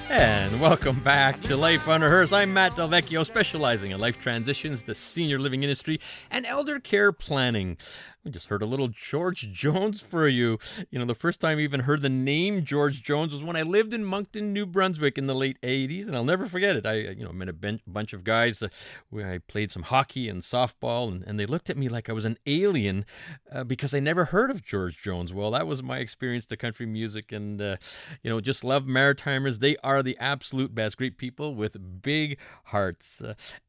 And welcome back to Life Unrehearsed. I'm Matt Delvecchio, specializing in life transitions, the senior living industry, and elder care planning. We just heard a little George Jones for you. You know, the first time I even heard the name George Jones was when I lived in Moncton, New Brunswick in the late 80s, and I'll never forget it. I met a bunch of guys where I played some hockey and softball, and they looked at me like I was an alien because I never heard of George Jones. Well, that was my experience to country music, and, just love Maritimers. They are the absolute best. Great people with big hearts.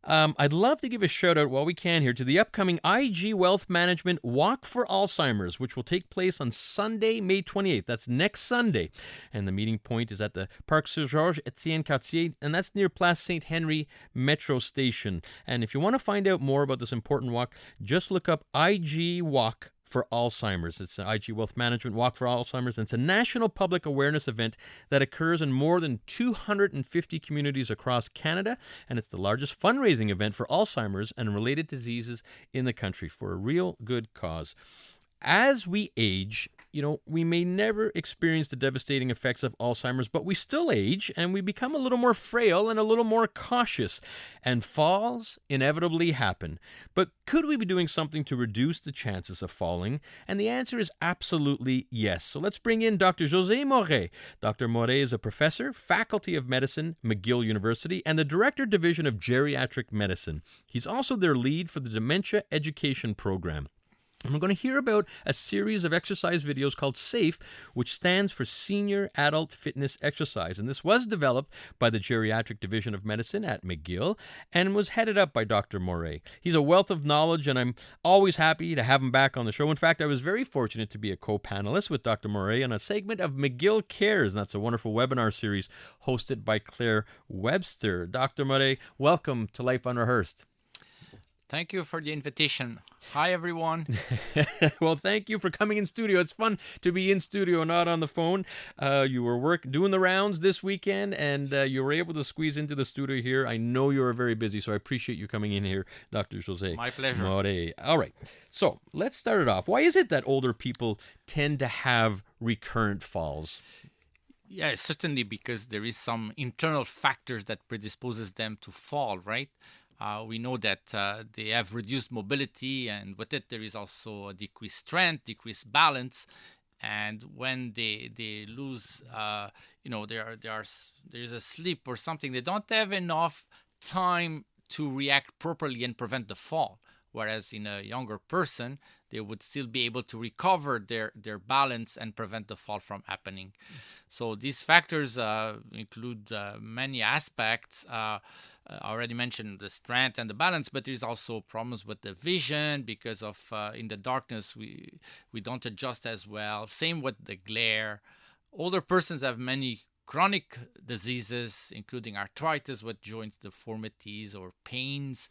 I'd love to give a shout out while we can here to the upcoming IG Wealth Management Walk for Alzheimer's, which will take place on Sunday, May 28th. That's next Sunday. And the meeting point is at the Parc Saint-Georges Etienne Cartier, and that's near Place Saint-Henri Metro Station. And if you want to find out more about this important walk, just look up IG Walk for Alzheimer's. It's an IG Wealth Management Walk for Alzheimer's, and it's a national public awareness event that occurs in more than 250 communities across Canada, and it's the largest fundraising event for Alzheimer's and related diseases in the country for a real good cause. As we age, we may never experience the devastating effects of Alzheimer's, but we still age and we become a little more frail and a little more cautious, and falls inevitably happen. But could we be doing something to reduce the chances of falling? And the answer is absolutely yes. So let's bring in Dr. José Morais. Dr. Morais is a professor, Faculty of Medicine, McGill University, and the Director Division of Geriatric Medicine. He's also their lead for the Dementia Education Program. And we're going to hear about a series of exercise videos called SAFE, which stands for Senior Adult Fitness Exercise. And this was developed by the Geriatric Division of Medicine at McGill and was headed up by Dr. Morais. He's a wealth of knowledge, and I'm always happy to have him back on the show. In fact, I was very fortunate to be a co-panelist with Dr. Morais on a segment of McGill Cares. And that's a wonderful webinar series hosted by Claire Webster. Dr. Morais, welcome to Life Unrehearsed. Thank you for the invitation. Hi, everyone. Well, thank you for coming in studio. It's fun to be in studio, not on the phone. You were doing the rounds this weekend, and you were able to squeeze into the studio here. I know you are very busy, so I appreciate you coming in here, Dr. José. My pleasure. Morais. All right. So let's start it off. Why is it that older people tend to have recurrent falls? Yeah, certainly because there is some internal factors that predisposes them to fall, right? We know that they have reduced mobility, and with it there is also a decreased strength, decreased balance, and when they lose, there is a slip or something. They don't have enough time to react properly and prevent the fall. Whereas in a younger person, they would still be able to recover their balance and prevent the fall from happening. So these factors include many aspects. I already mentioned the strength and the balance, but there's also problems with the vision because of in the darkness we don't adjust as well. Same with the glare. Older persons have many chronic diseases, including arthritis with joint deformities or pains.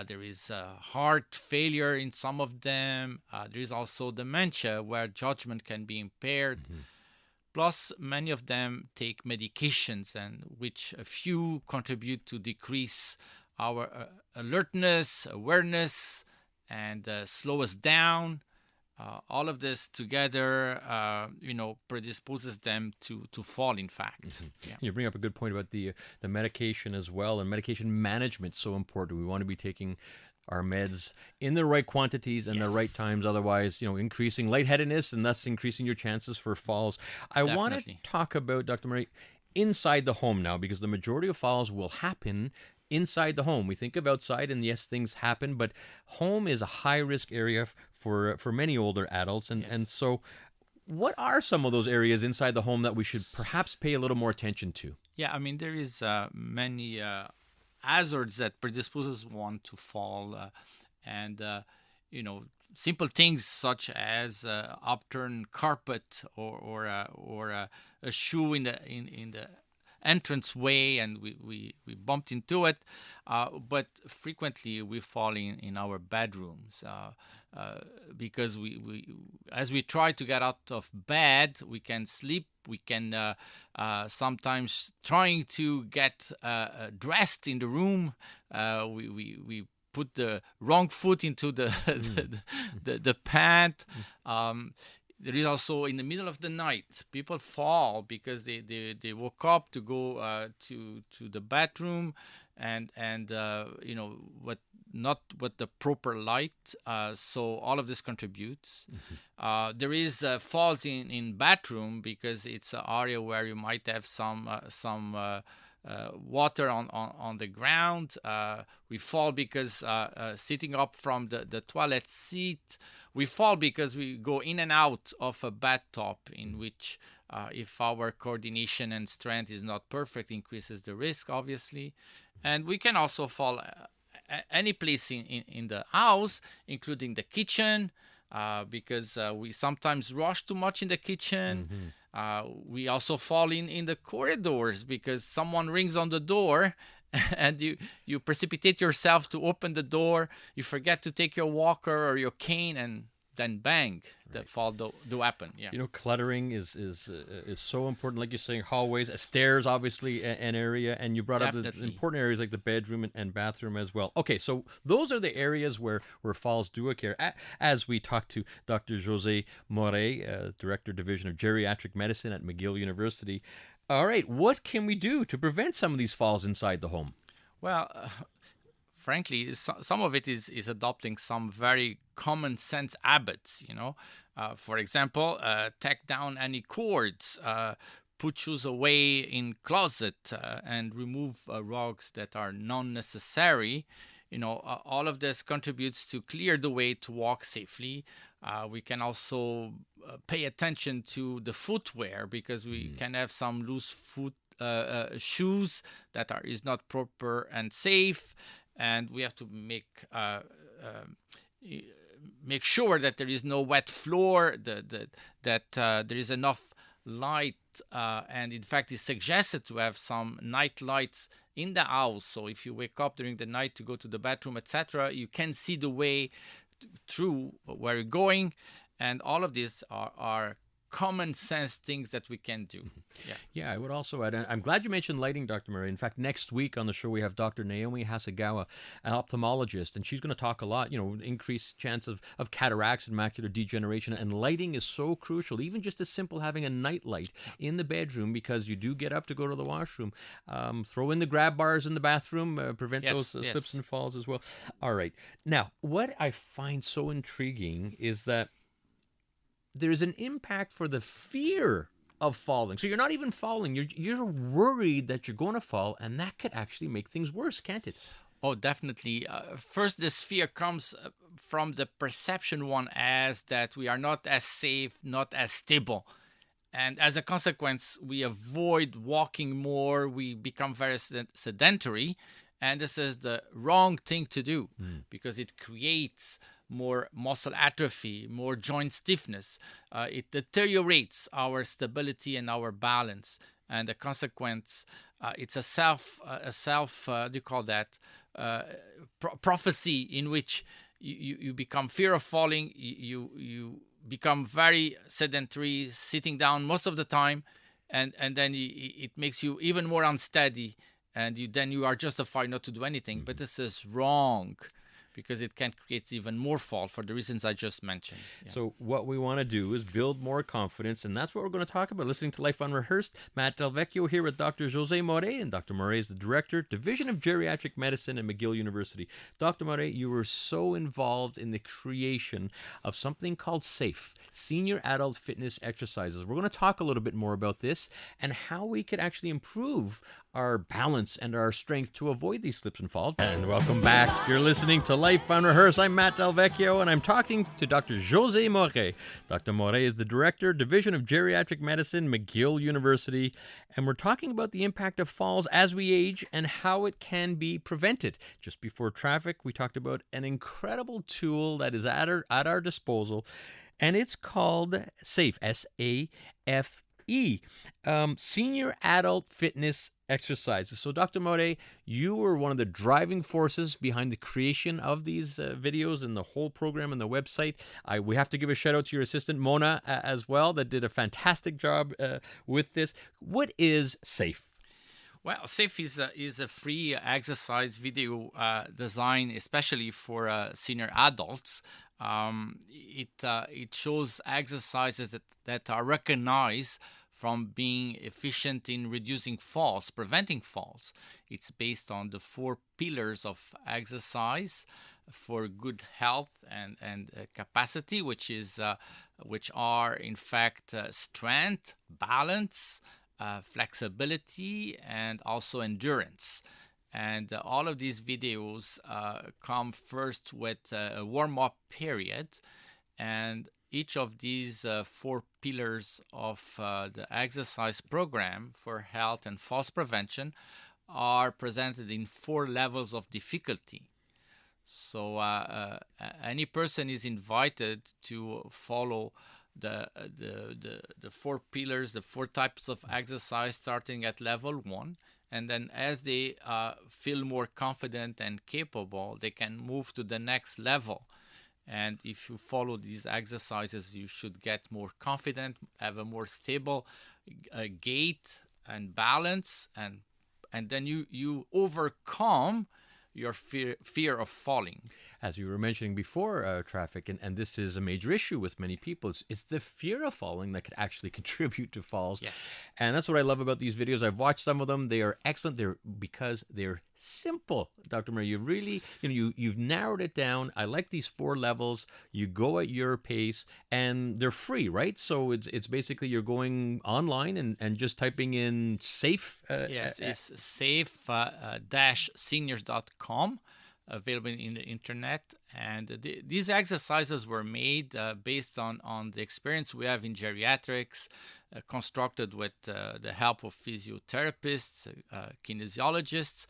There is heart failure in some of them. There is also dementia where judgment can be impaired. Mm-hmm. Plus, many of them take medications, and which a few contribute to decrease our alertness, awareness, and slow us down. All of this together, predisposes them to fall, in fact. Mm-hmm. Yeah. You bring up a good point about the medication as well, and medication management is so important. We want to be taking our meds in the right quantities and the right times, otherwise, increasing lightheadedness and thus increasing your chances for falls. I want to talk about, Dr. Morais, inside the home now, because the majority of falls will happen inside the home. We think of outside, and yes, things happen, but home is a high-risk area for many older adults. And so what are some of those areas inside the home that we should perhaps pay a little more attention to? Yeah, I mean, there is many hazards that predisposes one to fall, and simple things such as upturned carpet or a shoe in the entrance way, and we bumped into it, but frequently we fall in our bedrooms because we as we try to get out of bed, we can sleep. We can sometimes trying to get dressed in the room. We put the wrong foot into the pant. There is also in the middle of the night, people fall because they woke up to go to the bathroom, and what not with the proper light. So all of this contributes. There is falls in bathroom because it's an area where you might have some water on the ground. We fall because sitting up from the toilet seat. We fall because we go in and out of a bathtub, in which if our coordination and strength is not perfect, increases the risk, obviously. And we can also fall any place in the house, including the kitchen, because we sometimes rush too much in the kitchen. We also fall in the corridors because someone rings on the door and you precipitate yourself to open the door. You forget to take your walker or your cane, and then bang, the fall do happen. Yeah. Cluttering is so important. Like you're saying, hallways, stairs, obviously an area, and you brought up the important areas like the bedroom and bathroom as well. Okay, so those are the areas where falls do occur. As we talked to Dr. José Morais, Director Division of Geriatric Medicine at McGill University. All right, what can we do to prevent some of these falls inside the home? Well, frankly, some of it is adopting some very common sense habits. For example, take down any cords, put shoes away in closet, and remove rugs that are non-necessary. All of this contributes to clear the way to walk safely. We can also pay attention to the footwear, because we can have some loose shoes that is not proper and safe, and we have to make sure that there is no wet floor, that there is enough light, and in fact it's suggested to have some night lights in the house, so if you wake up during the night to go to the bathroom, etc., you can see the way through where you're going. And all of these are common sense things that we can do. Yeah, I would also add, I'm glad you mentioned lighting, Dr. Morais. In fact, next week on the show, we have Dr. Naomi Hasegawa, an ophthalmologist, and she's going to talk a lot, increased chance of cataracts and macular degeneration, and lighting is so crucial, even just as simple having a night light in the bedroom, because you do get up to go to the washroom. Throw in the grab bars in the bathroom, prevent those slips and falls as well. All right. Now, what I find so intriguing is that there's an impact for the fear of falling. So you're not even falling. You're worried that you're going to fall, and that could actually make things worse, can't it? Oh, definitely. First, this fear comes from the perception one has that we are not as safe, not as stable. And as a consequence, we avoid walking more. We become very sedentary. And this is the wrong thing to do, because it creates more muscle atrophy, more joint stiffness. It deteriorates our stability and our balance. And the consequence, it's prophecy in which you become fear of falling. You become very sedentary, sitting down most of the time, and then it makes you even more unsteady. And then you are justified not to do anything. But this is wrong, because it can create even more fall for the reasons I just mentioned. Yeah. So what we want to do is build more confidence, and that's what we're going to talk about. Listening to Life Unrehearsed, Matt Delvecchio here with Dr. José Morais, and Dr. Morais is the Director, Division of Geriatric Medicine at McGill University. Dr. Morais, you were so involved in the creation of something called SAFE, Senior Adult Fitness Exercises. We're going to talk a little bit more about this and how we could actually improve our balance and our strength to avoid these slips and falls. And welcome back. You're listening to Life Unrehearsed. I'm Matt Delvecchio, and I'm talking to Dr. José Morais. Dr. Morais is the Director, Division of Geriatric Medicine, McGill University, and we're talking about the impact of falls as we age and how it can be prevented. Just before traffic, we talked about an incredible tool that is at our disposal, and it's called SAFE, S-A-F-E, Senior Adult Fitness Exercises. So, Dr. Morais, you were one of the driving forces behind the creation of these videos and the whole program and the website. We have to give a shout out to your assistant, Mona, as well, that did a fantastic job with this. What is SAFE? Well, SAFE is a free exercise video design, especially for senior adults. It shows exercises that are recognized from being efficient in reducing falls, preventing falls. It's based on the 4 pillars of exercise for good health and capacity, which are in fact strength, balance, flexibility, and also endurance. And all of these videos come first with a warm-up period, and each of these 4 pillars of the exercise program for health and falls prevention are presented in 4 levels of difficulty. So any person is invited to follow the 4 pillars, the 4 types of exercise, starting at level 1. And then as they feel more confident and capable, they can move to the next level. And if you follow these exercises, you should get more confident, have a more stable gait and balance, and then you overcome your fear of falling. As you were mentioning before, Traffic, and this is a major issue with many people, it's the fear of falling that could actually contribute to falls. Yes. And that's what I love about these videos. I've watched some of them. They are excellent. Because they're simple. Dr. Morais, you really, you've narrowed it down. I like these 4 levels. You go at your pace, and they're free, right? So it's basically you're going online and just typing in safe. Yes, it's safe-seniors.com. Available in the internet, and these exercises were made based on the experience we have in geriatrics, constructed with the help of physiotherapists, kinesiologists.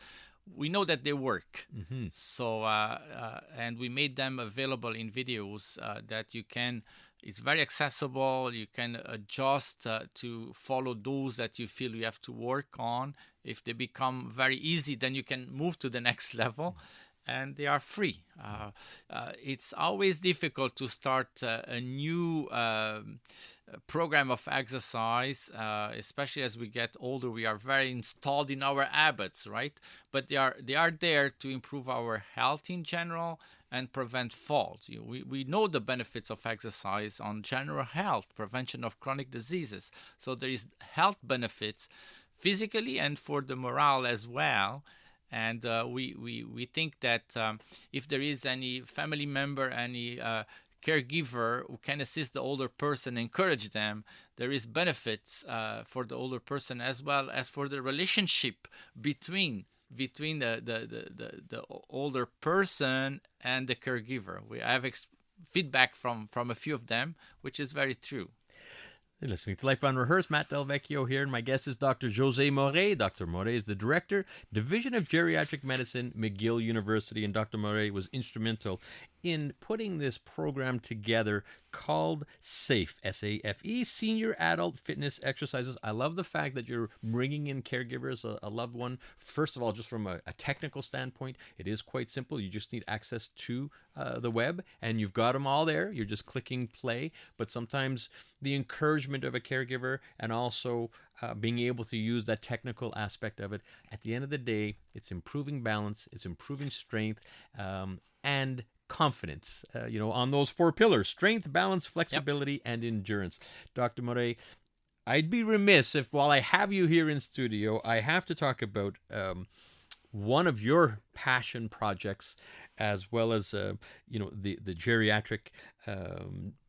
We know that they work. Mm-hmm. So and we made them available in videos that you can. It's very accessible. You can adjust to follow those that you feel you have to work on. If they become very easy, then you can move to the next level. And they are free. It's always difficult to start a new program of exercise, especially as we get older. We are very installed in our habits, right? But they are there to improve our health in general and prevent falls. We know the benefits of exercise on general health, prevention of chronic diseases. So there is health benefits physically and for the morale as well. And we think that if there is any family member, any caregiver who can assist the older person, encourage them, there is benefits for the older person as well as for the relationship between the older person and the caregiver. We have feedback from a few of them, which is very true. You're listening to Life Unrehearsed. Matt Del Vecchio here, and my guest is Dr. Jose Morais. Dr. Morais is the Director, Division of Geriatric Medicine, McGill University, and Dr. Morais was instrumental in putting this program together called SAFE, S-A-F-E, Senior Adult Fitness Exercises. I love the fact that you're bringing in caregivers, a loved one. First of all, just from a technical standpoint, it is quite simple. You just need access to the web, and you've got them all there. You're just clicking play. But sometimes the encouragement of a caregiver and also being able to use that technical aspect of it, at the end of the day, it's improving balance, it's improving strength, and confidence, on those 4 pillars: strength, balance, flexibility, and endurance. Dr. Morais, I'd be remiss if, while I have you here in studio, I have to talk about one of your passion projects, as well as the Geriatric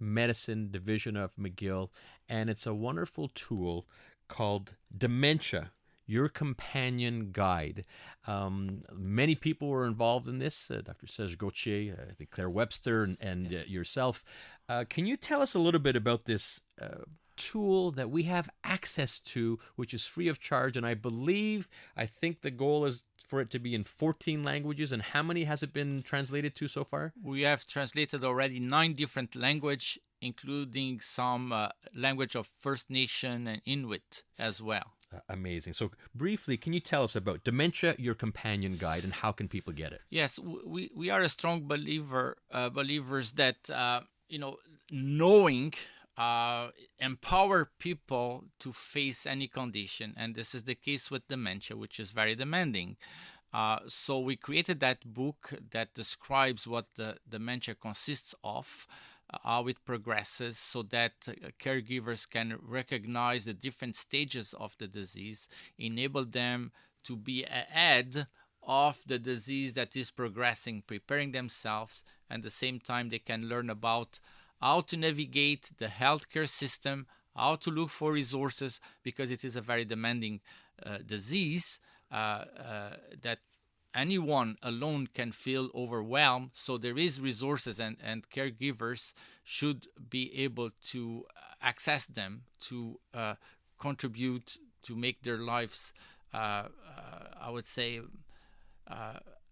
Medicine Division of McGill, and it's a wonderful tool called Dementia, Your Companion Guide. Many people were involved in this, Dr. Serge Gauthier, I think Claire Webster, and Yes. Yourself. Can you tell us a little bit about this tool that we have access to, which is free of charge? And I think the goal is for it to be in 14 languages. And how many has it been translated to so far? We have translated already 9 different languages, including some language of First Nation and Inuit as well. Amazing. So briefly, can you tell us about Dementia, Your Companion Guide, and how can people get it? Yes, we are a strong believers that knowing empower people to face any condition, and this is the case with dementia, which is very demanding. So we created that book that describes what the dementia consists of, how it progresses, so that caregivers can recognize the different stages of the disease, enable them to be ahead of the disease that is progressing, preparing themselves, and at the same time they can learn about how to navigate the healthcare system, how to look for resources, because it is a very demanding disease that anyone alone can feel overwhelmed. So there is resources, and caregivers should be able to access them, to contribute, to make their lives, I would say,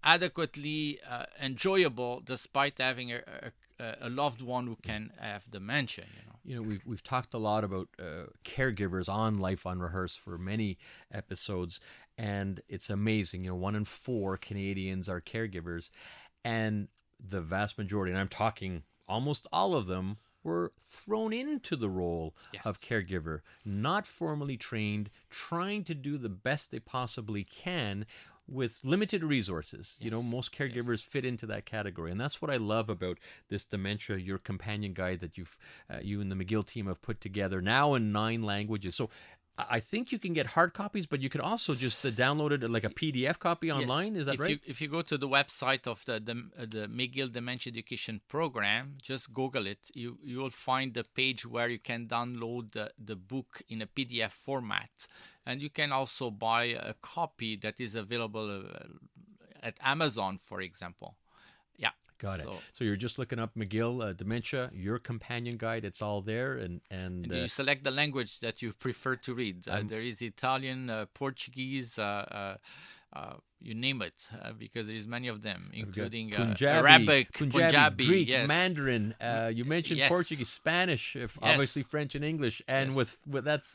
adequately enjoyable, despite having a loved one who can have dementia. We've talked a lot about caregivers on Life Unrehearsed for many episodes, and it's amazing. 1 in 4 Canadians are caregivers, and the vast majority, and I'm talking almost all of them, were thrown into the role of caregiver, not formally trained, trying to do the best they possibly can with limited resources. Most caregivers fit into that category, and that's what I love about this Dementia, your companion guide that you and the McGill team have put together, now in 9 languages. So I think you can get hard copies, but you can also just download it like a PDF copy online. Is that right? If you go to the website of the McGill Dementia Education Program, just Google it. You will find the page where you can download the book in a PDF format, and you can also buy a copy that is available at Amazon, for example. Yeah. Got it. So you're just looking up McGill Dementia, your companion guide. It's all there, and you select the language that you prefer to read. There is Italian, Portuguese, you name it, because there's many of them, including Arabic, Punjabi, Greek, yes. Mandarin. You mentioned Portuguese, Spanish, obviously French and English, and with that's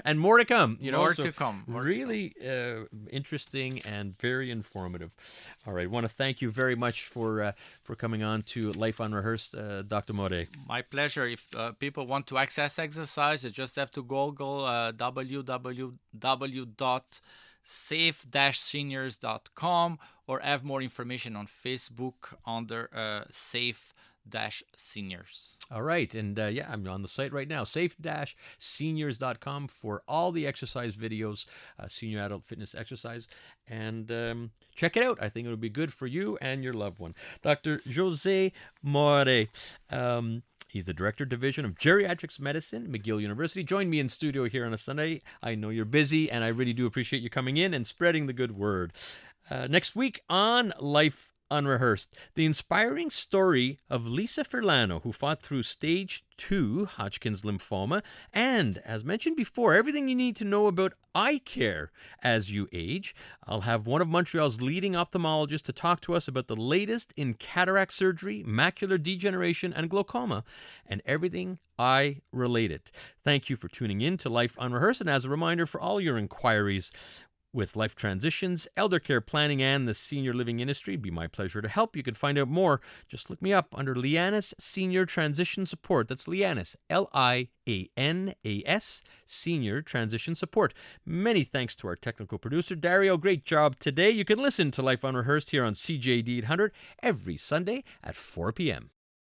and more to come. More to come. Really interesting and very informative. All right, I want to thank you very much for coming on to Life Unrehearsed, Dr. Morais. My pleasure. If people want to access exercise, you just have to Google www.safe-seniors.com, or have more information on Facebook under safe-seniors. All right. And I'm on the site right now, safe-seniors.com, for all the exercise videos, senior adult fitness exercise. And check it out. I think it would be good for you and your loved one. Dr. José Morais. He's the Director Division of Geriatric Medicine, McGill University. Join me in studio here on a Sunday. I know you're busy, and I really do appreciate you coming in and spreading the good word. Next week on Life Unrehearsed, the inspiring story of Lisa Furlano, who fought through stage 2 Hodgkin's lymphoma, and, as mentioned before, everything you need to know about eye care as you age. I'll have one of Montreal's leading ophthalmologists to talk to us about the latest in cataract surgery, macular degeneration, and glaucoma, and everything eye related. Thank you for tuning in to Life Unrehearsed, and as a reminder, for all your inquiries with life transitions, elder care planning, and the senior living industry, it'd be my pleasure to help. You can find out more. Just look me up under Lianas Senior Transition Support. That's Lianas, Lianas, Senior Transition Support. Many thanks to our technical producer, Dario. Great job today. You can listen to Life Unrehearsed here on CJD 800 every Sunday at 4 p.m.